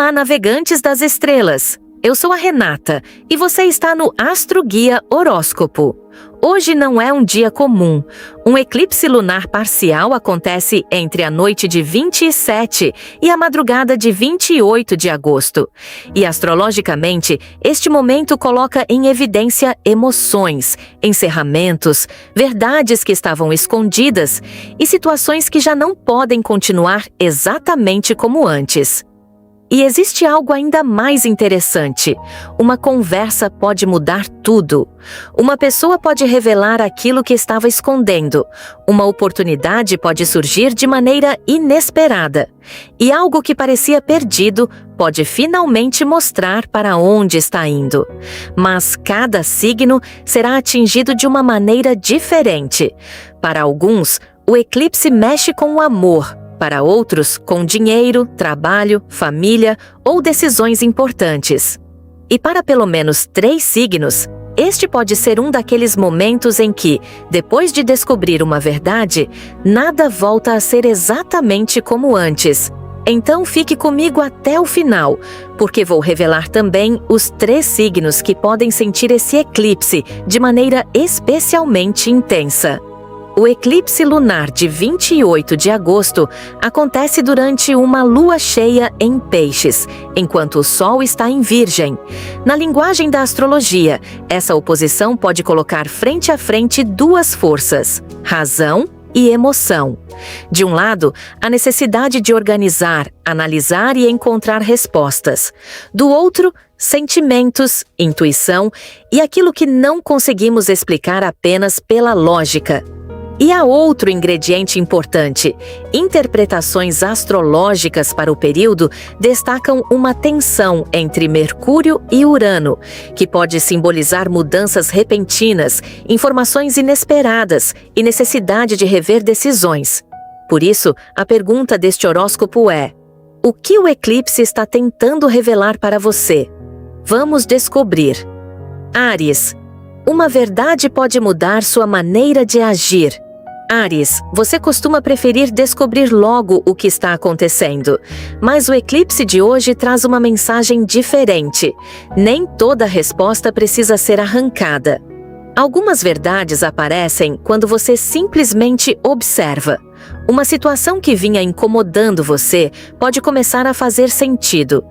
Olá, navegantes das estrelas! Eu sou a Renata e você está no Astro Guia Horóscopo. Hoje não é um dia comum. Um eclipse lunar parcial acontece entre a noite de 27 e a madrugada de 28 de agosto. E astrologicamente, este momento coloca em evidência emoções, encerramentos, verdades que estavam escondidas e situações que já não podem continuar exatamente como antes. E existe algo ainda mais interessante. Uma conversa pode mudar tudo. Uma pessoa pode revelar aquilo que estava escondendo. Uma oportunidade pode surgir de maneira inesperada. E algo que parecia perdido pode finalmente mostrar para onde está indo. Mas cada signo será atingido de uma maneira diferente. Para alguns, o eclipse mexe com o amor. Para outros, com dinheiro, trabalho, família ou decisões importantes. E para pelo menos 3 signos, este pode ser um daqueles momentos em que, depois de descobrir uma verdade, nada volta a ser exatamente como antes. Então fique comigo até o final, porque vou revelar também os 3 signos que podem sentir esse eclipse de maneira especialmente intensa. O eclipse lunar de 28 de agosto acontece durante uma lua cheia em Peixes, enquanto o Sol está em Virgem. Na linguagem da astrologia, essa oposição pode colocar frente a frente 2 forças, razão e emoção. De um lado, a necessidade de organizar, analisar e encontrar respostas. Do outro, sentimentos, intuição e aquilo que não conseguimos explicar apenas pela lógica. E há outro ingrediente importante. Interpretações astrológicas para o período destacam uma tensão entre Mercúrio e Urano, que pode simbolizar mudanças repentinas, informações inesperadas e necessidade de rever decisões. Por isso, a pergunta deste horóscopo é: o que o eclipse está tentando revelar para você? Vamos descobrir. Áries. Uma verdade pode mudar sua maneira de agir. Áries, você costuma preferir descobrir logo o que está acontecendo, mas o eclipse de hoje traz uma mensagem diferente. Nem toda resposta precisa ser arrancada. Algumas verdades aparecem quando você simplesmente observa. Uma situação que vinha incomodando você pode começar a fazer sentido.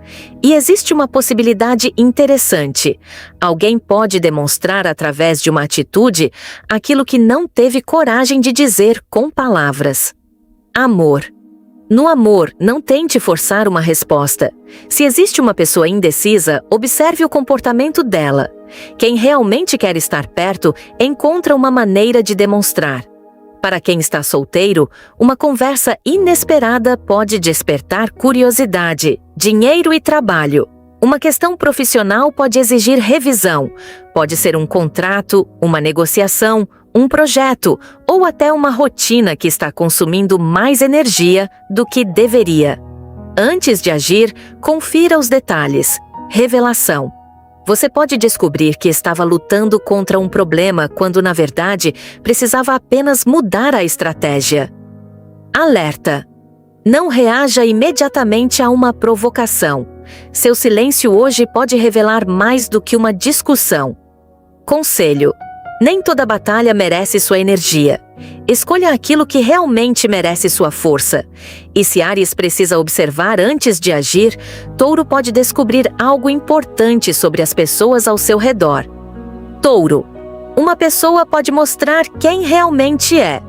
E existe uma possibilidade interessante. Alguém pode demonstrar através de uma atitude aquilo que não teve coragem de dizer com palavras. Amor. No amor, não tente forçar uma resposta. Se existe uma pessoa indecisa, observe o comportamento dela. Quem realmente quer estar perto encontra uma maneira de demonstrar. Para quem está solteiro, uma conversa inesperada pode despertar curiosidade, dinheiro e trabalho. Uma questão profissional pode exigir revisão. Pode ser um contrato, uma negociação, um projeto ou até uma rotina que está consumindo mais energia do que deveria. Antes de agir, confira os detalhes. Revelação. Você pode descobrir que estava lutando contra um problema quando, na verdade, precisava apenas mudar a estratégia. Alerta. Não reaja imediatamente a uma provocação. Seu silêncio hoje pode revelar mais do que uma discussão. Conselho. Nem toda batalha merece sua energia. Escolha aquilo que realmente merece sua força. E se Áries precisa observar antes de agir, Touro pode descobrir algo importante sobre as pessoas ao seu redor. Touro. Uma pessoa pode mostrar quem realmente é.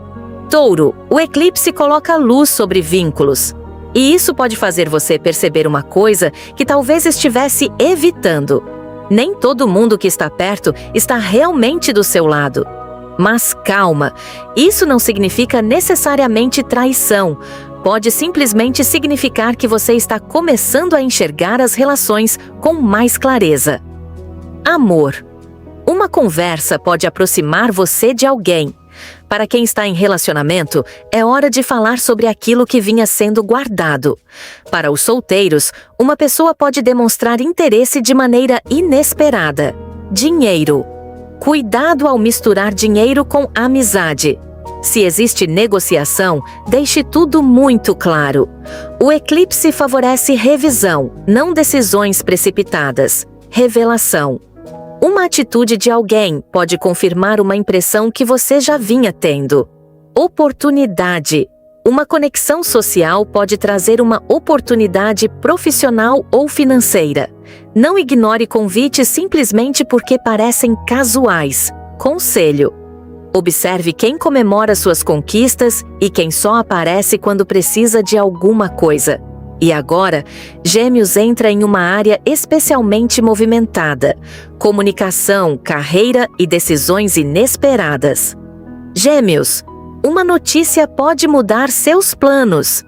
Touro, o eclipse coloca luz sobre vínculos. E isso pode fazer você perceber uma coisa que talvez estivesse evitando. Nem todo mundo que está perto está realmente do seu lado. Mas calma, isso não significa necessariamente traição. Pode simplesmente significar que você está começando a enxergar as relações com mais clareza. Amor. Uma conversa pode aproximar você de alguém. Para quem está em relacionamento, é hora de falar sobre aquilo que vinha sendo guardado. Para os solteiros, uma pessoa pode demonstrar interesse de maneira inesperada. Dinheiro. Cuidado ao misturar dinheiro com amizade. Se existe negociação, deixe tudo muito claro. O eclipse favorece revisão, não decisões precipitadas. Revelação. Uma atitude de alguém pode confirmar uma impressão que você já vinha tendo. Oportunidade. Uma conexão social pode trazer uma oportunidade profissional ou financeira. Não ignore convites simplesmente porque parecem casuais. Conselho. Observe quem comemora suas conquistas e quem só aparece quando precisa de alguma coisa. E agora, Gêmeos entra em uma área especialmente movimentada: comunicação, carreira e decisões inesperadas. Gêmeos, uma notícia pode mudar seus planos.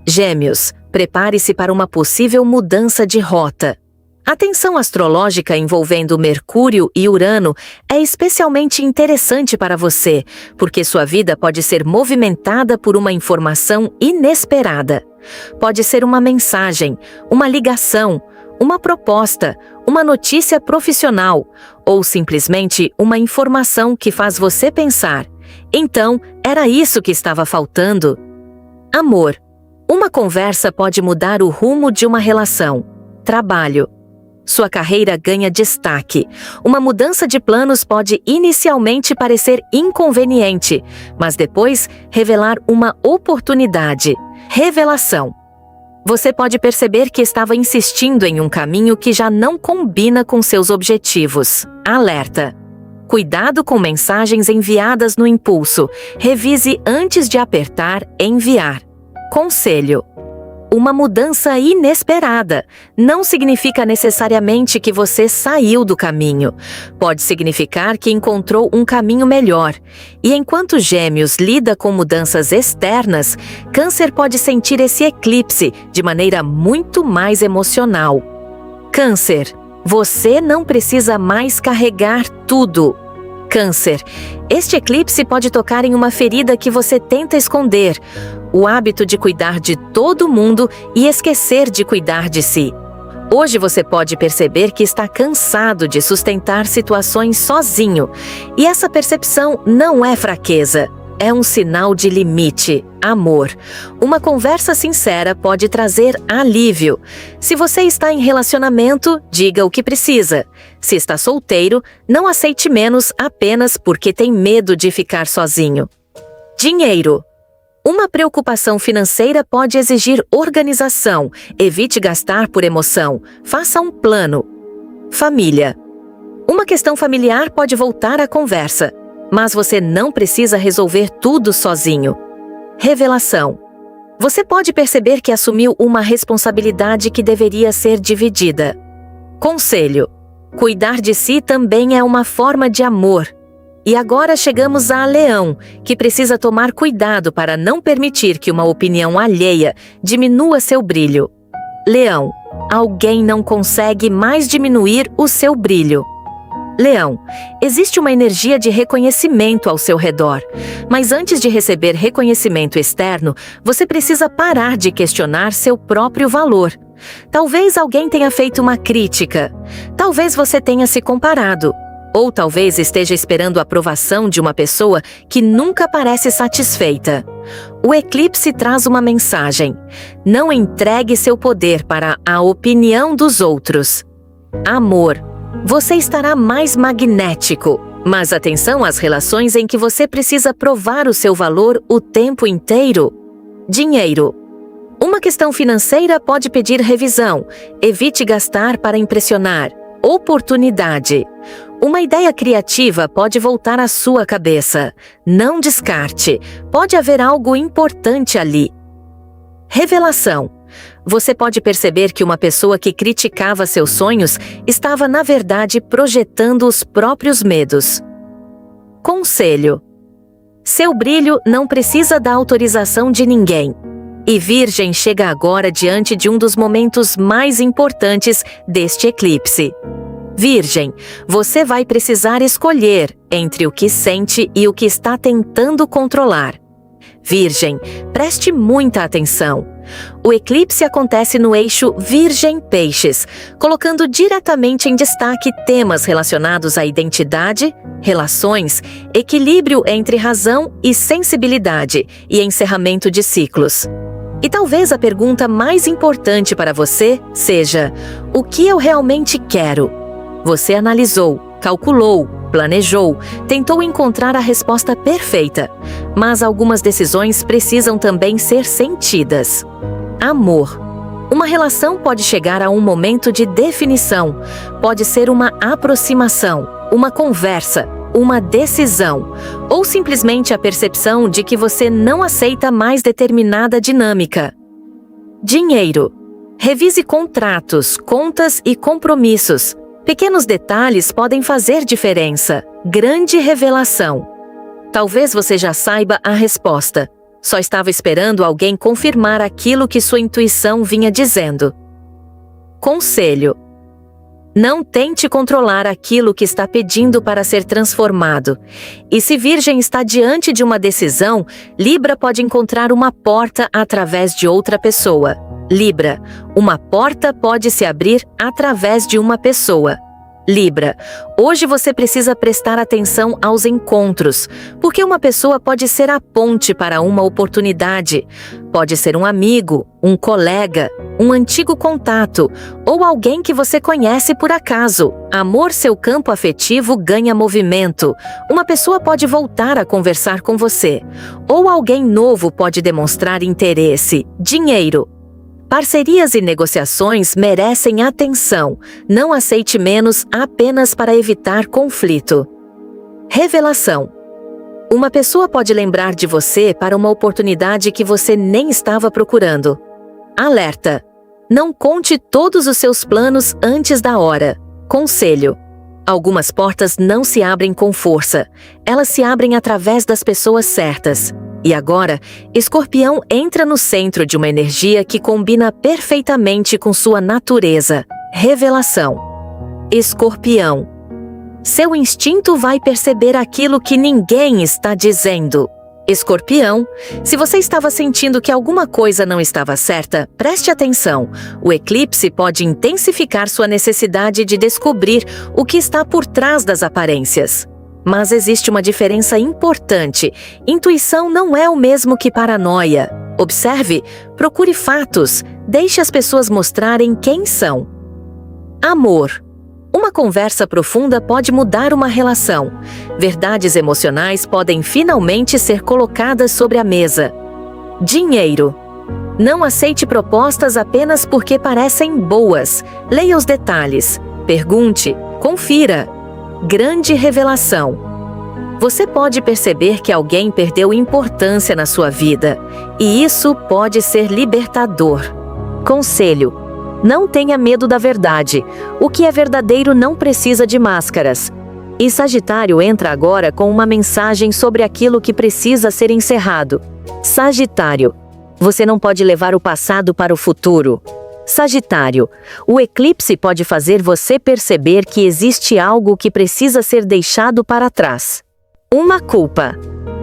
Gêmeos, prepare-se para uma possível mudança de rota. A tensão astrológica envolvendo Mercúrio e Urano é especialmente interessante para você, porque sua vida pode ser movimentada por uma informação inesperada. Pode ser uma mensagem, uma ligação, uma proposta, uma notícia profissional, ou simplesmente uma informação que faz você pensar: então, era isso que estava faltando? Amor. Uma conversa pode mudar o rumo de uma relação. Trabalho. Sua carreira ganha destaque. Uma mudança de planos pode inicialmente parecer inconveniente, mas depois revelar uma oportunidade. Revelação. Você pode perceber que estava insistindo em um caminho que já não combina com seus objetivos. Alerta. Cuidado com mensagens enviadas no impulso. Revise antes de apertar enviar. Conselho. Uma mudança inesperada não significa necessariamente que você saiu do caminho. Pode significar que encontrou um caminho melhor. E enquanto Gêmeos lida com mudanças externas, Câncer pode sentir esse eclipse de maneira muito mais emocional. Câncer, você não precisa mais carregar tudo. Câncer, este eclipse pode tocar em uma ferida que você tenta esconder, o hábito de cuidar de todo mundo e esquecer de cuidar de si. Hoje você pode perceber que está cansado de sustentar situações sozinho, e essa percepção não é fraqueza, é um sinal de limite, amor. Uma conversa sincera pode trazer alívio. Se você está em relacionamento, diga o que precisa. Se está solteiro, não aceite menos apenas porque tem medo de ficar sozinho. Dinheiro. Uma preocupação financeira pode exigir organização. Evite gastar por emoção. Faça um plano. Família. Uma questão familiar pode voltar à conversa, mas você não precisa resolver tudo sozinho. Revelação. Você pode perceber que assumiu uma responsabilidade que deveria ser dividida. Conselho. Cuidar de si também é uma forma de amor. E agora chegamos a Leão, que precisa tomar cuidado para não permitir que uma opinião alheia diminua seu brilho. Leão, alguém não consegue mais diminuir o seu brilho. Leão, existe uma energia de reconhecimento ao seu redor, mas antes de receber reconhecimento externo, você precisa parar de questionar seu próprio valor. Talvez alguém tenha feito uma crítica, talvez você tenha se comparado, ou talvez esteja esperando a aprovação de uma pessoa que nunca parece satisfeita. O eclipse traz uma mensagem: não entregue seu poder para a opinião dos outros. Amor. Você estará mais magnético, mas atenção às relações em que você precisa provar o seu valor o tempo inteiro. Dinheiro. Uma questão financeira pode pedir revisão. Evite gastar para impressionar. Oportunidade. Uma ideia criativa pode voltar à sua cabeça. Não descarte. Pode haver algo importante ali. Revelação. Você pode perceber que uma pessoa que criticava seus sonhos estava, na verdade, projetando os próprios medos. Conselho. Seu brilho não precisa da autorização de ninguém. E Virgem chega agora diante de um dos momentos mais importantes deste eclipse. Virgem, você vai precisar escolher entre o que sente e o que está tentando controlar. Virgem, preste muita atenção. O eclipse acontece no eixo Virgem-Peixes, colocando diretamente em destaque temas relacionados à identidade, relações, equilíbrio entre razão e sensibilidade e encerramento de ciclos. E talvez a pergunta mais importante para você seja: o que eu realmente quero? Você analisou, calculou, planejou, tentou encontrar a resposta perfeita, mas algumas decisões precisam também ser sentidas. Amor. Uma relação pode chegar a um momento de definição, pode ser uma aproximação, uma conversa, uma decisão, ou simplesmente a percepção de que você não aceita mais determinada dinâmica. Dinheiro. Revise contratos, contas e compromissos. Pequenos detalhes podem fazer diferença. Grande revelação. Talvez você já saiba a resposta. Só estava esperando alguém confirmar aquilo que sua intuição vinha dizendo. Conselho. Não tente controlar aquilo que está pedindo para ser transformado. E se Virgem está diante de uma decisão, Libra pode encontrar uma porta através de outra pessoa. Libra, uma porta pode se abrir através de uma pessoa. Libra, hoje você precisa prestar atenção aos encontros, porque uma pessoa pode ser a ponte para uma oportunidade. Pode ser um amigo, um colega, um antigo contato ou alguém que você conhece por acaso. Amor, seu campo afetivo ganha movimento. Uma pessoa pode voltar a conversar com você. Ou alguém novo pode demonstrar interesse. Dinheiro. Parcerias e negociações merecem atenção. Não aceite menos apenas para evitar conflito. Revelação. Uma pessoa pode lembrar de você para uma oportunidade que você nem estava procurando. Alerta. Não conte todos os seus planos antes da hora. Conselho. Algumas portas não se abrem com força. Elas se abrem através das pessoas certas. E agora, Escorpião entra no centro de uma energia que combina perfeitamente com sua natureza. Revelação. Escorpião. Seu instinto vai perceber aquilo que ninguém está dizendo. Escorpião, se você estava sentindo que alguma coisa não estava certa, preste atenção. O eclipse pode intensificar sua necessidade de descobrir o que está por trás das aparências. Mas existe uma diferença importante. Intuição não é o mesmo que paranoia. Observe, procure fatos, deixe as pessoas mostrarem quem são. Amor. Uma conversa profunda pode mudar uma relação. Verdades emocionais podem finalmente ser colocadas sobre a mesa. Dinheiro. Não aceite propostas apenas porque parecem boas. Leia os detalhes. Pergunte. Confira. Grande revelação. Você pode perceber que alguém perdeu importância na sua vida, e isso pode ser libertador. Conselho. Não tenha medo da verdade. O que é verdadeiro não precisa de máscaras. E Sagitário entra agora com uma mensagem sobre aquilo que precisa ser encerrado. Sagitário. Você não pode levar o passado para o futuro. Sagitário, o eclipse pode fazer você perceber que existe algo que precisa ser deixado para trás. Uma culpa,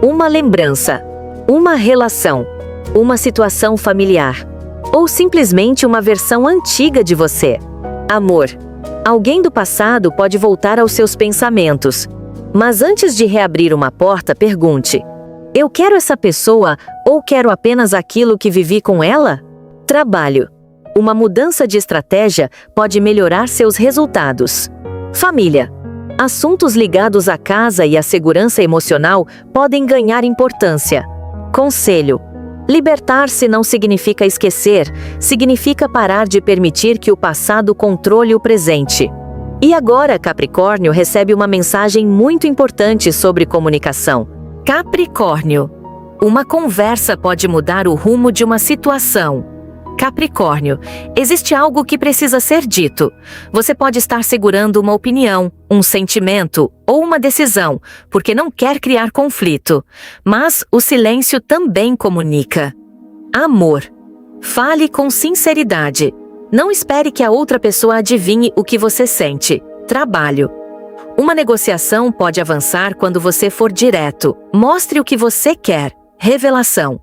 uma lembrança, uma relação, uma situação familiar, ou simplesmente uma versão antiga de você. Amor, alguém do passado pode voltar aos seus pensamentos. Mas antes de reabrir uma porta, pergunte: eu quero essa pessoa ou quero apenas aquilo que vivi com ela? Trabalho. Uma mudança de estratégia pode melhorar seus resultados. Família. Assuntos ligados à casa e à segurança emocional podem ganhar importância. Conselho. Libertar-se não significa esquecer, significa parar de permitir que o passado controle o presente. E agora, Capricórnio recebe uma mensagem muito importante sobre comunicação. Capricórnio. Uma conversa pode mudar o rumo de uma situação. Capricórnio, existe algo que precisa ser dito. Você pode estar segurando uma opinião, um sentimento ou uma decisão, porque não quer criar conflito. Mas o silêncio também comunica. Amor. Fale com sinceridade. Não espere que a outra pessoa adivinhe o que você sente. Trabalho. Uma negociação pode avançar quando você for direto. Mostre o que você quer. Revelação.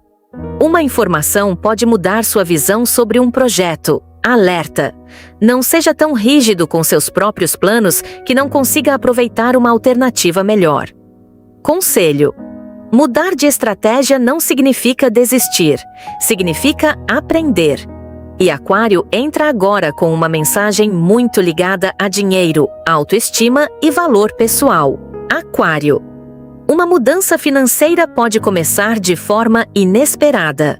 Uma informação pode mudar sua visão sobre um projeto. Alerta! Não seja tão rígido com seus próprios planos que não consiga aproveitar uma alternativa melhor. Conselho: mudar de estratégia não significa desistir, significa aprender. E Aquário entra agora com uma mensagem muito ligada a dinheiro, autoestima e valor pessoal. Aquário: uma mudança financeira pode começar de forma inesperada.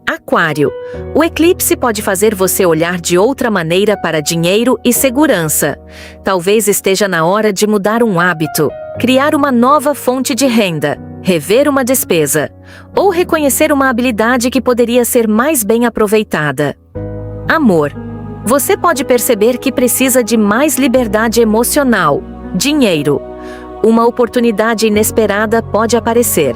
Aquário: o eclipse pode fazer você olhar de outra maneira para dinheiro e segurança. Talvez esteja na hora de mudar um hábito, criar uma nova fonte de renda, rever uma despesa, ou reconhecer uma habilidade que poderia ser mais bem aproveitada. Amor: você pode perceber que precisa de mais liberdade emocional. Dinheiro: uma oportunidade inesperada pode aparecer,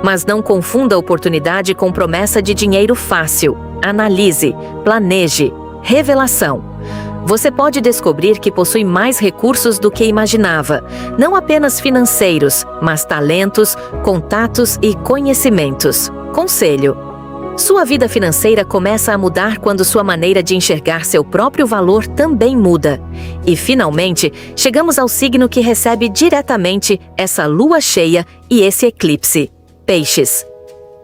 mas não confunda oportunidade com promessa de dinheiro fácil. Analise, planeje. Revelação: você pode descobrir que possui mais recursos do que imaginava, não apenas financeiros, mas talentos, contatos e conhecimentos. Conselho: sua vida financeira começa a mudar quando sua maneira de enxergar seu próprio valor também muda. E, finalmente, chegamos ao signo que recebe diretamente essa lua cheia e esse eclipse. Peixes.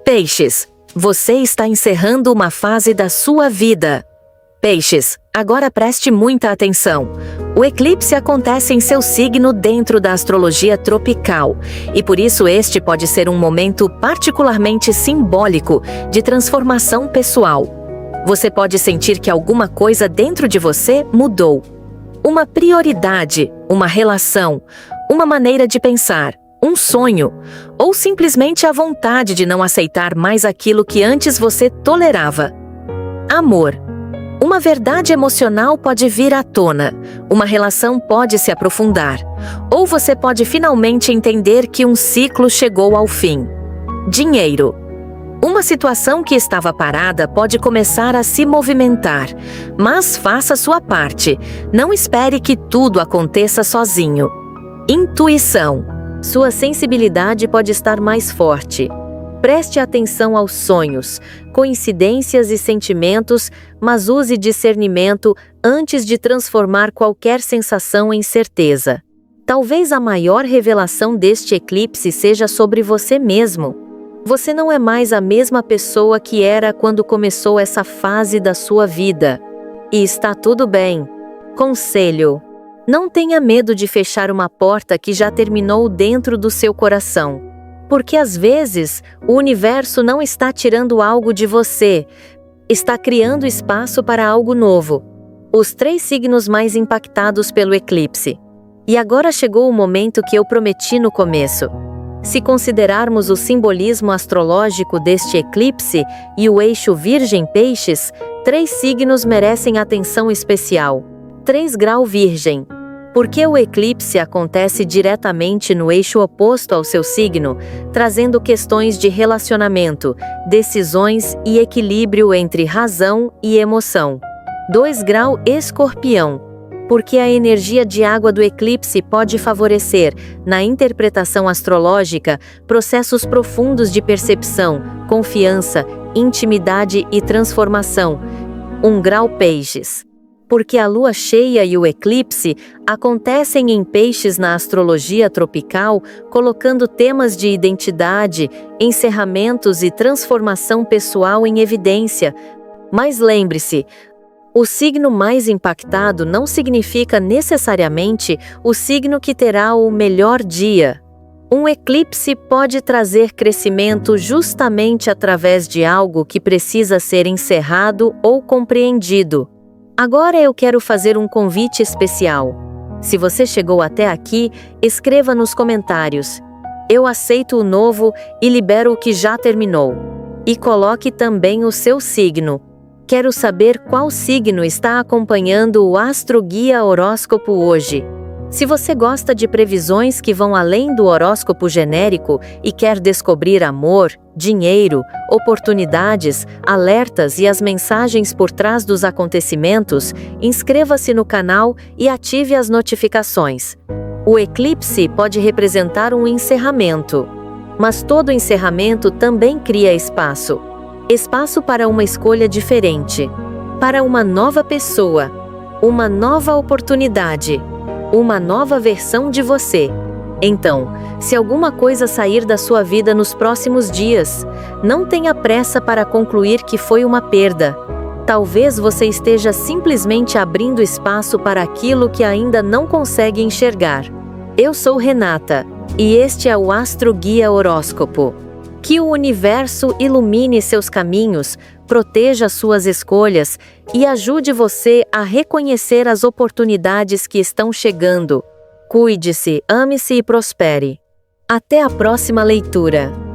Peixes, você está encerrando uma fase da sua vida. Peixes, agora preste muita atenção. O eclipse acontece em seu signo dentro da astrologia tropical, e por isso este pode ser um momento particularmente simbólico de transformação pessoal. Você pode sentir que alguma coisa dentro de você mudou. Uma prioridade, uma relação, uma maneira de pensar, um sonho, ou simplesmente a vontade de não aceitar mais aquilo que antes você tolerava. Amor: uma verdade emocional pode vir à tona, uma relação pode se aprofundar, ou você pode finalmente entender que um ciclo chegou ao fim. Dinheiro: uma situação que estava parada pode começar a se movimentar, mas faça sua parte, não espere que tudo aconteça sozinho. Intuição: sua sensibilidade pode estar mais forte. Preste atenção aos sonhos, coincidências e sentimentos, mas use discernimento antes de transformar qualquer sensação em certeza. Talvez a maior revelação deste eclipse seja sobre você mesmo. Você não é mais a mesma pessoa que era quando começou essa fase da sua vida. E está tudo bem. Conselho: não tenha medo de fechar uma porta que já terminou dentro do seu coração. Porque às vezes, o universo não está tirando algo de você, está criando espaço para algo novo. Os 3 signos mais impactados pelo eclipse. E agora chegou o momento que eu prometi no começo. Se considerarmos o simbolismo astrológico deste eclipse e o eixo Virgem-Peixes, 3 signos merecem atenção especial. 3 grau Virgem. Porque o eclipse acontece diretamente no eixo oposto ao seu signo, trazendo questões de relacionamento, decisões e equilíbrio entre razão e emoção. 2 grau Escorpião. Porque a energia de água do eclipse pode favorecer, na interpretação astrológica, processos profundos de percepção, confiança, intimidade e transformação. 1 grau Peixes. Porque a lua cheia e o eclipse acontecem em Peixes na astrologia tropical, colocando temas de identidade, encerramentos e transformação pessoal em evidência. Mas lembre-se, o signo mais impactado não significa necessariamente o signo que terá o melhor dia. Um eclipse pode trazer crescimento justamente através de algo que precisa ser encerrado ou compreendido. Agora eu quero fazer um convite especial. Se você chegou até aqui, escreva nos comentários: eu aceito o novo e libero o que já terminou. E coloque também o seu signo. Quero saber qual signo está acompanhando o Astro Guia Horóscopo hoje. Se você gosta de previsões que vão além do horóscopo genérico e quer descobrir amor, dinheiro, oportunidades, alertas e as mensagens por trás dos acontecimentos, inscreva-se no canal e ative as notificações. O eclipse pode representar um encerramento, mas todo encerramento também cria espaço. Espaço para uma escolha diferente, para uma nova pessoa, uma nova oportunidade, uma nova versão de você. Então, se alguma coisa sair da sua vida nos próximos dias, não tenha pressa para concluir que foi uma perda. Talvez você esteja simplesmente abrindo espaço para aquilo que ainda não consegue enxergar. Eu sou Renata, e este é o Astro Guia Horóscopo. Que o universo ilumine seus caminhos, proteja suas escolhas e ajude você a reconhecer as oportunidades que estão chegando. Cuide-se, ame-se e prospere. Até a próxima leitura.